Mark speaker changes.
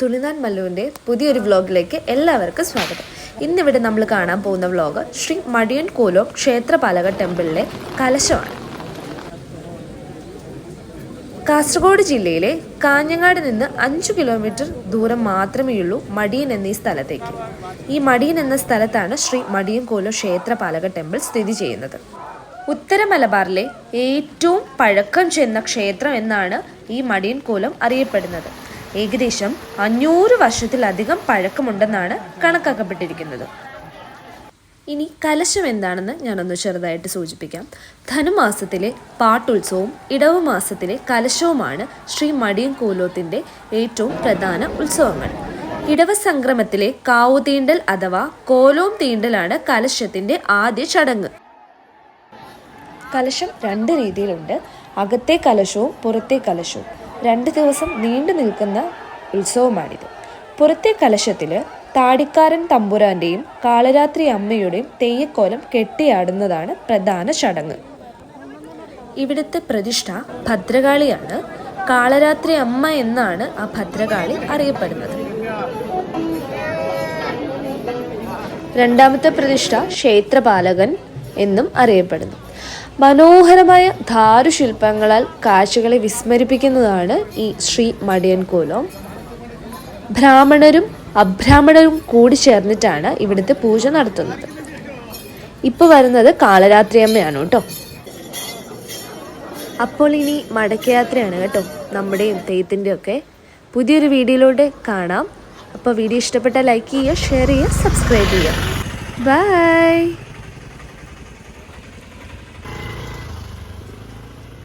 Speaker 1: തുളിനാൻ മല്ലുവിൻ്റെ പുതിയൊരു വ്ലോഗിലേക്ക് എല്ലാവർക്കും സ്വാഗതം. ഇന്നിവിടെ നമ്മൾ കാണാൻ പോകുന്ന വ്ലോഗ് ശ്രീ മടിയൻ കോലോം ക്ഷേത്രപാലക ടെമ്പിളിലെ കലശമാണ്. കാസർഗോഡ് ജില്ലയിലെ കാഞ്ഞങ്ങാട് നിന്ന് 5 കിലോമീറ്റർ ദൂരം മാത്രമേയുള്ളൂ മടിയൻ എന്നീ സ്ഥലത്തേക്ക്. ഈ മടിയൻ എന്ന സ്ഥലത്താണ് ശ്രീ മടിയൻ കോലോം ക്ഷേത്രപാലക ടെമ്പിൾ സ്ഥിതി ചെയ്യുന്നത്. ഉത്തര മലബാറിലെ ഏറ്റവും പഴക്കം ചെന്ന ക്ഷേത്രം എന്നാണ് ഈ മടിയൻ കോലോം അറിയപ്പെടുന്നത്. ഏകദേശം 500 വർഷത്തിലധികം പഴക്കമുണ്ടെന്നാണ് കണക്കാക്കപ്പെട്ടിരിക്കുന്നത്. ഇനി കലശം എന്താണെന്ന് ഞാനൊന്ന് ചെറുതായിട്ട് സൂചിപ്പിക്കാം. ധനുമാസത്തിലെ പാട്ടുത്സവവും ഇടവ മാസത്തിലെ കലശവുമാണ് ശ്രീ മടിയൻ കോലോത്തിൻ്റെ ഏറ്റവും പ്രധാന ഉത്സവങ്ങൾ. ഇടവ സംക്രമത്തിലെ കാവു തീണ്ടൽ അഥവാ കോലോം തീണ്ടലാണ് കലശത്തിൻ്റെ ആദ്യ ചടങ്ങ്. കലശം 2 രീതിയിലുണ്ട്. അകത്തെ കലശവും പുറത്തെ കലശവും. 2 ദിവസം നീണ്ടു നിൽക്കുന്ന ഉത്സവമാണിത്. പുറത്തെ കലശത്തിൽ താടിക്കാരൻ തമ്പുരാൻ്റെയും കാളരാത്രി അമ്മയുടെയും തെയ്യക്കോലം കെട്ടിയാടുന്നതാണ് പ്രധാന ചടങ്ങ്. ഇവിടുത്തെ പ്രതിഷ്ഠ ഭദ്രകാളിയാണ്. കാളരാത്രി അമ്മ എന്നാണ് ആ ഭദ്രകാളി അറിയപ്പെടുന്നത്. രണ്ടാമത്തെ പ്രതിഷ്ഠ ക്ഷേത്രപാലകൻ എന്നും അറിയപ്പെടുന്നു. മനോഹരമായ ധാരുശില്പങ്ങളാൽ കാഴ്ചകളെ വിസ്മരിപ്പിക്കുന്നതാണ് ഈ ശ്രീ മടിയൻ കോലോം. ബ്രാഹ്മണരും അബ്രാഹ്മണരും കൂടി ചേർന്നിട്ടാണ് ഇവിടുത്തെ പൂജ നടത്തുന്നത്. ഇപ്പോൾ വരുന്നത് കാളരാത്രിയമ്മയാണ് കേട്ടോ. അപ്പോൾ ഇനി മടക്കയാത്രയാണ് കേട്ടോ, നമ്മുടെയും തെയ്യത്തിൻ്റെ ഒക്കെ. പുതിയൊരു വീഡിയോയിലൂടെ കാണാം. അപ്പോൾ വീഡിയോ ഇഷ്ടപ്പെട്ടാൽ ലൈക്ക് ചെയ്യുക, ഷെയർ ചെയ്യുക, സബ്സ്ക്രൈബ് ചെയ്യുക. ബൈ.